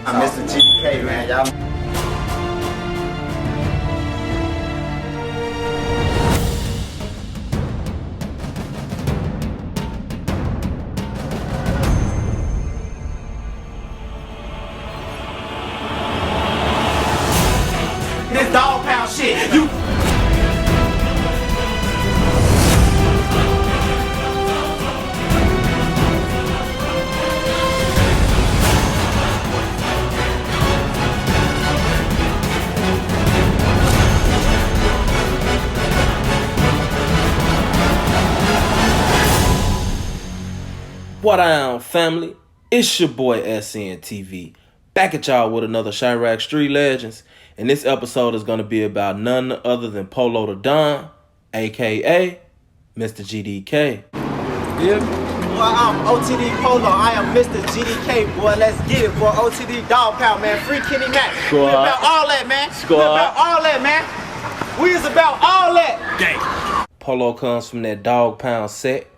I'm Mr. GDK, man. Y'all. This dog pound shit, you. What on, family? It's your boy SNTV, back at y'all with another Chiraq Street Legends, and this episode is going to be about none other than Polo the Don, aka Mr. GDK. Yeah. Boy, I'm OTD Polo. I am Mr. GDK, boy. Let's get it, boy. OTD Dog Pound, man. Free Kenny Mac. We about all that, man. We about all that, man. We is about all that. Gang. Polo comes from that Dog Pound set,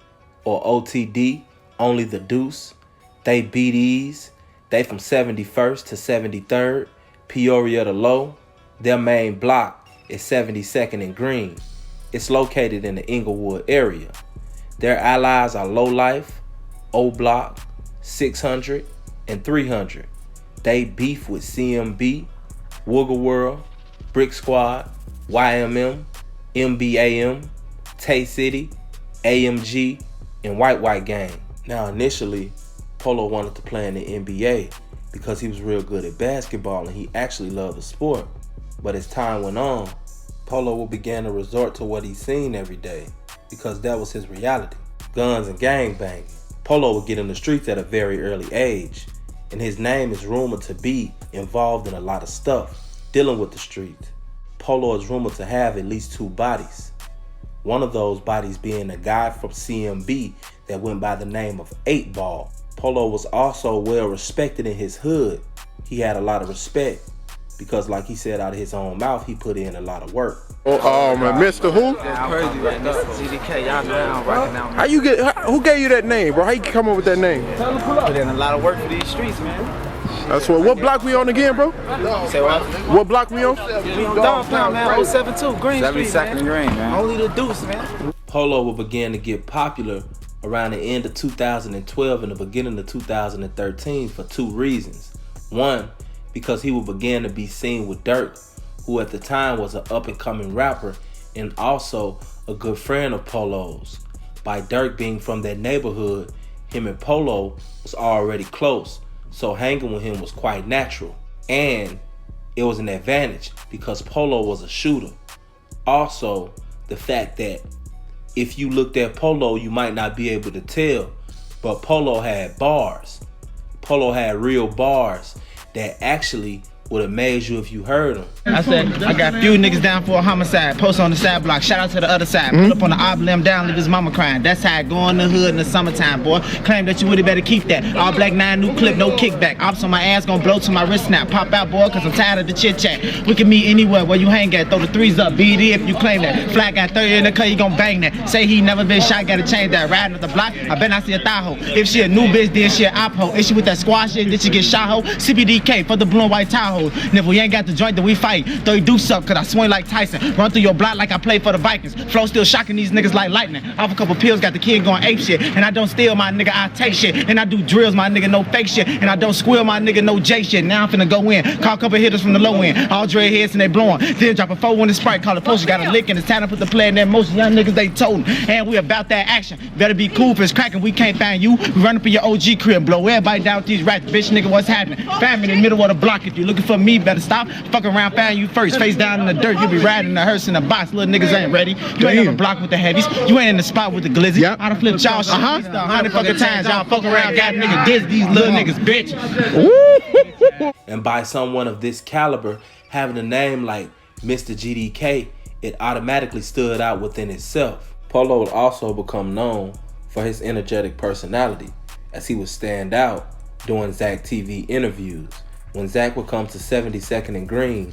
or OTD, only the deuce. They BDs. They from 71st to 73rd, Peoria to Low. Their main block is 72nd and Green. It's located in the Inglewood area. Their allies are Low Life, O Block, 600, and 300. They beef with CMB, Wooger World, Brick Squad, YMM, MBAM, Tay City, AMG, and White Gang. Now initially, Polo wanted to play in the NBA because he was real good at basketball and he actually loved the sport. But as time went on, Polo began to resort to what he's seen every day because that was his reality. Guns and gang banging. Polo would get in the streets at a very early age, and his name is rumored to be involved in a lot of stuff dealing with the streets. Polo is rumored to have at least 2 bodies. One of those bodies being a guy from CMB that went by the name of 8 Ball. Polo was also well respected in his hood. He had a lot of respect because, like he said out of his own mouth, he put in a lot of work. Oh, man, Mr. Who? That's crazy, man. Mr. GDK, y'all know I'm rocking out, man. How you get? Who gave you that name, bro? How you come up with that name? Put in a lot of work for these streets, man. That's what block we on again, bro? Say what? What block we on? We on Dog Pound, man. 072 Green Street, 72nd man. Green, man. Only the deuce, man. Polo would begin to get popular around the end of 2012 and the beginning of 2013 for 2 reasons. One, because he would begin to be seen with Durk, who at the time was an up-and-coming rapper and also a good friend of Polo's. By Durk being from that neighborhood, him and Polo was already close, so hanging with him was quite natural. And it was an advantage because Polo was a shooter. Also, the fact that if you looked at Polo, you might not be able to tell, but Polo had bars. Polo had real bars that actually would amaze you if you heard them. I said, I got a few niggas down for a homicide, post on the side block, shout out to the other side, pull up on the op, lay him down, leave his mama crying. That's how it go in the hood in the summertime, boy. Claim that you really better keep that. All black 9, new clip, no kickback. Ops on my ass, gonna blow to my wrist snap. Pop out, boy, cause I'm tired of the chit chat. We can meet anywhere where you hang at, throw the 3s up, BD if you claim that. Flat got 30 in the car, you gon' bang that. Say he never been shot, gotta change that. Riding up the block, I bet I see a thigh hoe. If she a new bitch, then she a op hoe. If she with that squash shit, then she get shot hoe. CBDK for the blue and white tie hoe. And if we ain't got the joint, then we fight. Throw you deuce up, cause I swing like Tyson. Run through your block like I play for the Vikings. Flow still shocking these niggas like lightning. Off a couple pills, got the kid going ape shit. And I don't steal my nigga, I take shit. And I do drills, my nigga, no fake shit. And I don't squeal my nigga, no J shit. Now I'm finna go in. Call a couple hitters from the low end. All dread heads and they blowing. Then drop a 4 when the Sprite, call it post. Got a lick and it's time to put the play in that motion. Young niggas, they told them. And we about that action. Better be cool if it's cracking, we can't find you. We run up in your OG crib, blow everybody down with these rats. Bitch nigga, what's happening? Find me in the middle of the block. If you looking for me, better stop. Fuck around, find you first. Face down in the dirt, you be riding the hearse in the box. Little niggas ain't ready. You ain't in the block with the heavies. You ain't in the spot with the glizzy. Yep. I done flipped y'all shit. 100 fucking times. Y'all fuck around, got niggas diss these little niggas, bitch. And by someone of this caliber having a name like Mr. GDK, it automatically stood out within itself. Polo would also become known for his energetic personality, as he would stand out doing Zach TV interviews. When Zach would come to 72nd and Green,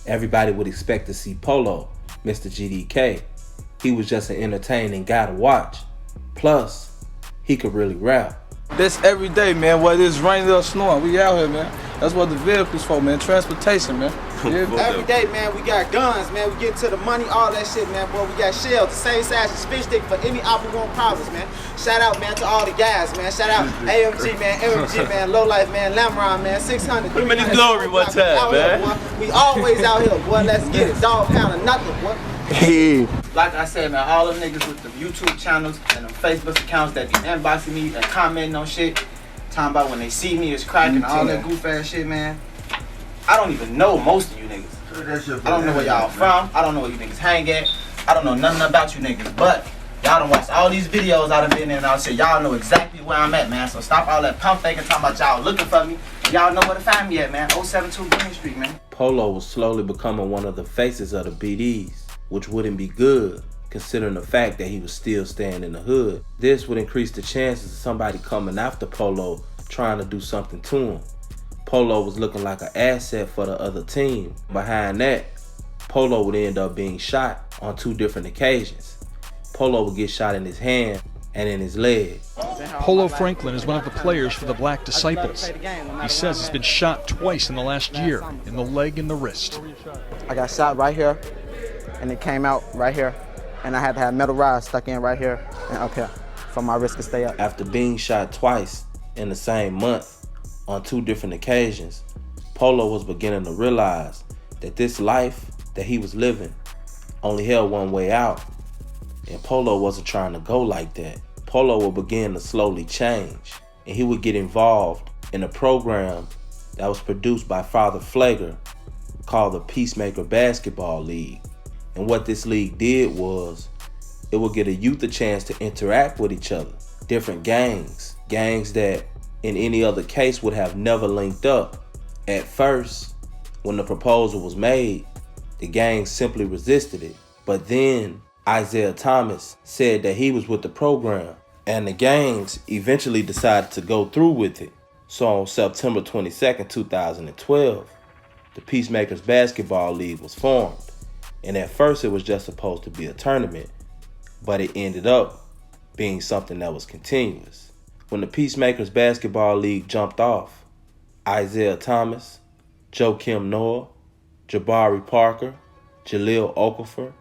everybody would expect to see Polo, Mr. GDK. He was just an entertaining guy to watch. Plus, he could really rap. This every day, man, whether it's raining or snowing, we out here, man. That's what the vehicle's for, man. Transportation, man. Yeah. Every day, man, we got guns, man. We get to the money, all that shit, man. Boy, we got shells, the same size as fish stick for any operative problems, man. Shout out, man, to all the guys, man. Shout out AMG, man, MG, man, Low Life, man, Lamron, man, 600. Give me the glory one time, man. Here, we always out here, boy. Let's get it. Dog pound or nothing, boy. Hey. Like I said, man, all them niggas with the YouTube channels and them Facebook accounts that be inboxing me and commenting on shit, talking about when they see me it's cracking, all that goof ass shit, man. I don't even know most of you niggas. I don't know where y'all from. I don't know where you niggas hang at. I don't know nothing about you niggas. But y'all done watched all these videos I done been in and all shit. Y'all know exactly where I'm at, man. So stop all that pump faking talking about y'all looking for me. Y'all know where to find me at, man. 072 Green Street, man. Polo was slowly becoming one of the faces of the BDs, which wouldn't be good considering the fact that he was still staying in the hood. This would increase the chances of somebody coming after Polo trying to do something to him. Polo was looking like an asset for the other team. Behind that, Polo would end up being shot on 2 different occasions. Polo would get shot in his hand and in his leg. Polo Franklin is one of the players for the Black Disciples. He says he's been shot twice in the last year, in the leg and the wrist. I got shot right here, and it came out right here, and I had to have metal rods stuck in right here and up here for my wrist to stay up. After being shot twice in the same month on 2 different occasions, Polo was beginning to realize that this life that he was living only held one way out, and Polo wasn't trying to go like that. Polo would begin to slowly change, and he would get involved in a program that was produced by Father Flager called the Peacemakers Basketball League. And what this league did was, it would get a youth a chance to interact with each other. Different gangs that in any other case would have never linked up. At first, when the proposal was made, the gangs simply resisted it. But then Isaiah Thomas said that he was with the program, and the gangs eventually decided to go through with it. So on September 22nd, 2012, the Peacemakers Basketball League was formed. And at first it was just supposed to be a tournament, but it ended up being something that was continuous. When the Peacemakers Basketball League jumped off, Isaiah Thomas, Joakim Noah, Jabari Parker, Jaleel Okafor,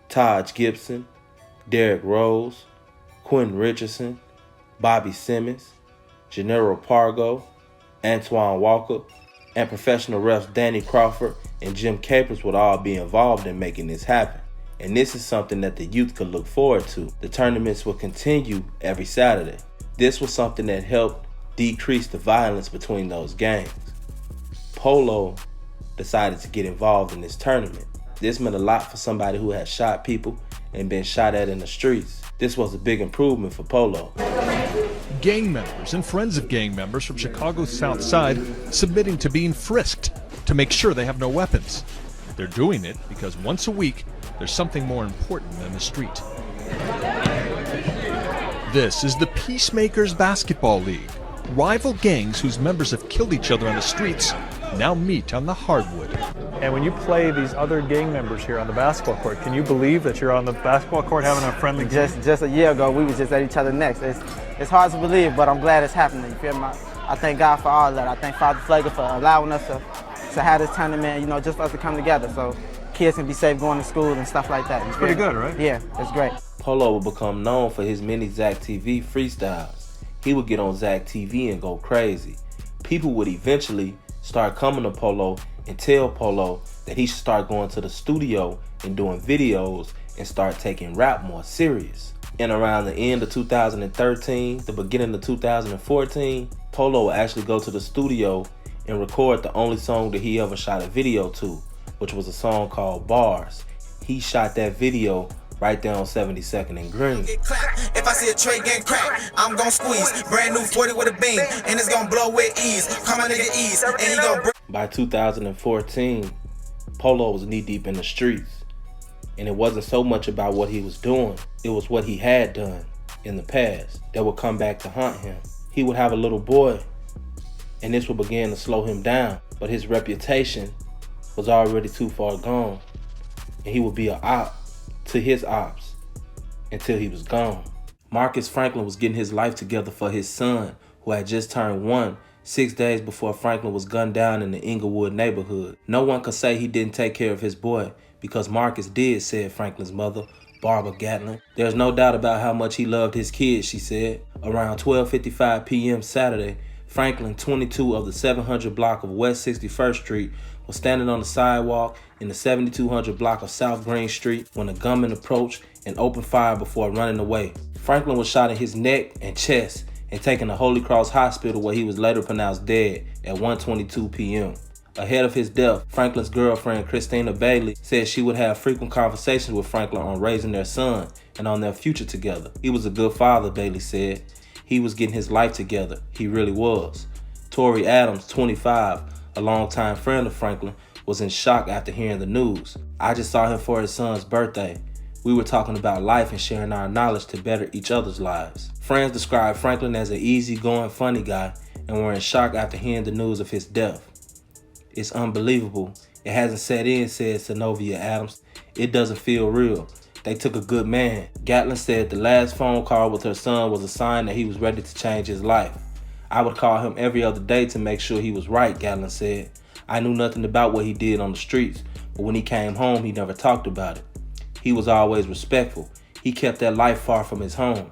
Taj Gibson, Derrick Rose, Quentin Richardson, Bobby Simmons, Gennaro Pargo, Antoine Walker, and professional refs Danny Crawford and Jim Capers would all be involved in making this happen. And this is something that the youth could look forward to. The tournaments will continue every Saturday. This was something that helped decrease the violence between those gangs. Polo decided to get involved in this tournament. This meant a lot for somebody who had shot people and been shot at in the streets. This was a big improvement for Polo. Gang members and friends of gang members from Chicago's South Side submitting to being frisked to make sure they have no weapons. They're doing it because once a week, there's something more important than the street. This is the Peacemakers Basketball League. Rival gangs whose members have killed each other on the streets now meet on the hardwood. And when you play these other gang members here on the basketball court, can you believe that you're on the basketball court having a friendly game? Just a year ago, we was just at each other next. It's hard to believe, but I'm glad it's happening. You feel me? I thank God for all that. I thank Father Flager for allowing us to have this tournament, you know, just for us to come together so kids can be safe going to school and stuff like that. It's pretty good, right? Yeah, it's great. Polo would become known for his many Zach TV freestyles. He would get on Zach TV and go crazy. People would eventually start coming to Polo and tell Polo that he should start going to the studio and doing videos and start taking rap more serious. And around the end of 2013, the beginning of 2014, Polo would actually go to the studio and record the only song that he ever shot a video to, which was a song called Bars. He shot that video right there on 72nd and Green. If I see a tray getting cracked, I'm gon' squeeze. Brand new 40 with a beam, and it's gon' blow with ease. Come on, nigga, ease, and he gon' bring. By 2014, Polo was knee deep in the streets. And it wasn't so much about what he was doing, it was what he had done in the past that would come back to haunt him. He would have a little boy, and this would begin to slow him down. But his reputation was already too far gone, and he would be an op to his ops until he was gone. Marcus Franklin was getting his life together for his son, who had just turned 1 6 days before Franklin was gunned down in the Inglewood neighborhood. No one could say he didn't take care of his boy because Marcus did, said Franklin's mother, Barbara Gatlin. There's no doubt about how much he loved his kids, she said. Around 12:55 p.m. Saturday, Franklin, 22 of the 700 block of West 61st Street, was standing on the sidewalk in the 7200 block of South Green Street when a gunman approached and opened fire before running away. Franklin was shot in his neck and chest and taken to Holy Cross Hospital, where he was later pronounced dead at 1:22 p.m. Ahead of his death, Franklin's girlfriend, Christina Bailey, said she would have frequent conversations with Franklin on raising their son and on their future together. He was a good father, Bailey said. He was getting his life together. He really was. Tori Adams, 25, a longtime friend of Franklin, was in shock after hearing the news. I just saw him for his son's birthday. We were talking about life and sharing our knowledge to better each other's lives. Friends described Franklin as an easygoing, funny guy and were in shock after hearing the news of his death. It's unbelievable. It hasn't set in, said Synovia Adams. It doesn't feel real. They took a good man. Gatlin said the last phone call with her son was a sign that he was ready to change his life. I would call him every other day to make sure he was right, Gatlin said. I knew nothing about what he did on the streets, but when he came home, he never talked about it. He was always respectful. He kept that life far from his home.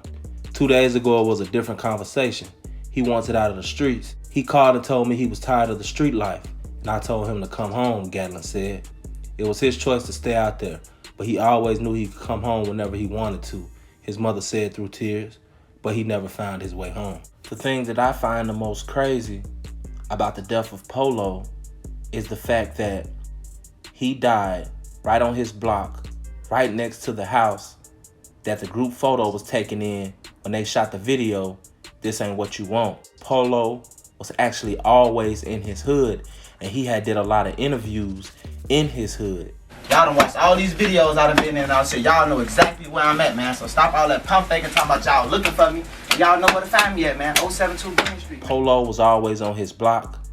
2 days ago, it was a different conversation. He wanted out of the streets. He called and told me he was tired of the street life, and I told him to come home, Gatlin said. It was his choice to stay out there, but he always knew he could come home whenever he wanted to, his mother said through tears, but he never found his way home. The thing that I find the most crazy about the death of Polo is the fact that he died right on his block, right next to the house that the group photo was taken in when they shot the video, This Ain't What You Want. Polo was actually always in his hood, and he had did a lot of interviews in his hood. Y'all done watched all these videos I done been in and all shit. Y'all know exactly where I'm at, man. So stop all that pump faking talking about y'all looking for me. Y'all know where to find me at, man. 072 Green Street. Polo was always on his block,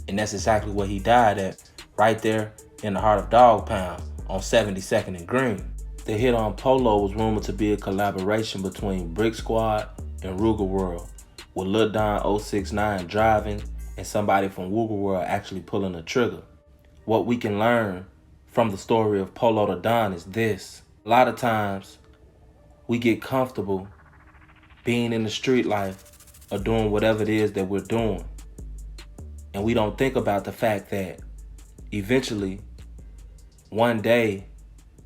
and that's exactly where he died at, right there in the heart of Dog Pound on 72nd and Green. The hit on Polo was rumored to be a collaboration between Brick Squad and Ruger World, with Lil Don 069 driving and somebody from Ruger World actually pulling the trigger. What we can learn from the story of Polo to Don is this. A lot of times, we get comfortable being in the street life or doing whatever it is that we're doing. And we don't think about the fact that eventually, one day,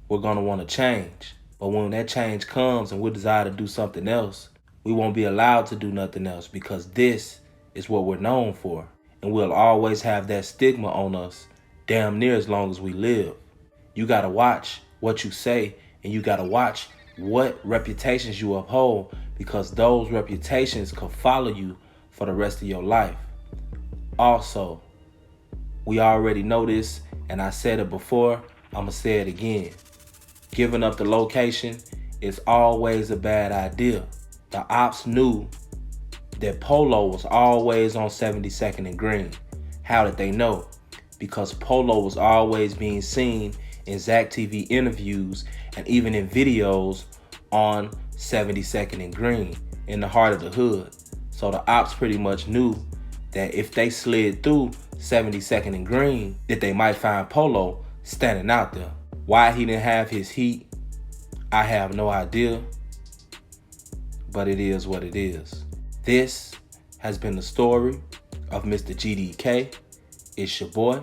we're gonna wanna change. But when that change comes and we desire to do something else, we won't be allowed to do nothing else because this is what we're known for. And we'll always have that stigma on us damn near as long as we live. You gotta watch what you say, and you gotta watch what reputations you uphold, because those reputations could follow you for the rest of your life. Also, we already know this, and I said it before, I'ma say it again. Giving up the location is always a bad idea. The ops knew that Polo was always on 72nd and Green. How did they know? Because Polo was always being seen in Zach TV interviews and even in videos on 72nd and Green, in the heart of the hood. So the ops pretty much knew that if they slid through 72nd and Green, that they might find Polo standing out there. Why he didn't have his heat, I have no idea, but it is what it is. This has been the story of Mr. GDK. It's your boy,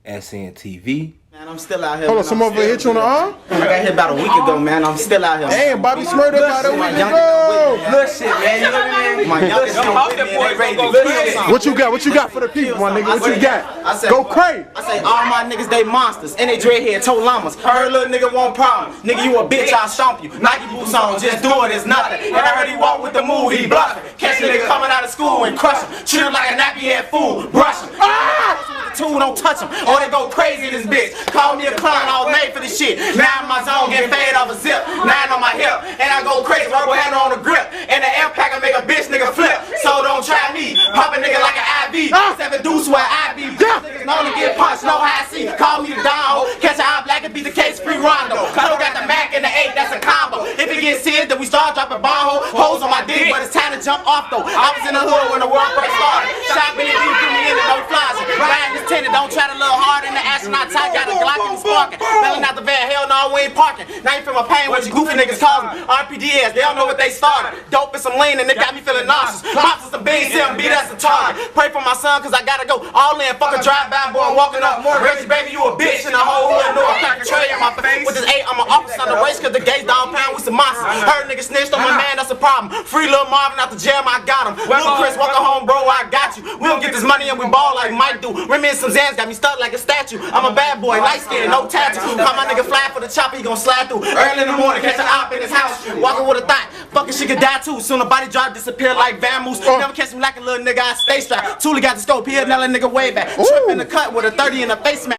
SNTV. Man, I'm still out here. Hold on, someone over hit you on the arm? I got hit about a week ago, man. I'm still out here. Damn, Bobby Smurd about a week ago. Good shit, man. You know what I mean? My youngest still with me and they ready to go. What you got? What you got for the people, my nigga? What you got? I said, go crazy. I say all my niggas, they monsters. And they dreadhead toe llamas. Heard little nigga won't problem. Nigga, you a bitch, I'll stomp you. Nike boots on, just do it, it's nothing. And I heard he walk with the move, he blocking. Catch a nigga coming out of school and crush him. Treat him like a nappy head fool, brush him. Two, don't touch them, or they go crazy in this bitch. Call me a clown, I was made for this shit. Now I'm in my zone, getting fade off a zip. 9 on my hip, and I go crazy, rubber hand on the grip. And the air pack, I make a bitch nigga flip. So don't try me, pop a nigga like an IV. 7 deuce where I be. Niggas known to get punched, no high C. Call me the Don, catch an eye black and beat the case free rondo. I don't got the Mac and the 8, that's a combo. If it gets serious, the that we start dropping bomb holes on my dick, but it's time to jump off though. I was in the hood when the world first started. Shot Billy D, put me in and no flies. Riding this tenant, don't try to look hard in the astronaut top. Got a Glock and it's sparking. Belling out the van, hell no, we ain't parking. Now you feel my pain, what you goofy niggas call me. RPDS, they don't know what they started. Dope and some lean and they got me feeling nauseous. Pops and some beans, beat us a target. Pray for my son, cause I gotta go all in. Fuck a drive-by boy walking up. Reggie, baby, you a bitch in the whole hood. No, I crack a tray in my face. With this 8, I'm an officer on the race, cause the gays dog pound, we some monsters. Heard niggas snitched on my man, that's a problem. Free Lil Marvin out the jail, I got him. Lil Chris, welcome home, bro, I got you. We don't get this money and we ball like Mike do. Remy and some Zans got me stuck like a statue. I'm a bad boy, light skin, no tattoo. Call my nigga fly for the chopper, he gon' slide through. Early in the morning, catch an op in his house. Walking with a thought, fucking she could die too. Soon the body drop, disappear like Vamoose. Never catch me like a little nigga, I stay strapped. Toolie got the scope, here, another nigga way back. Trip in the cut with a 30 in the face mat.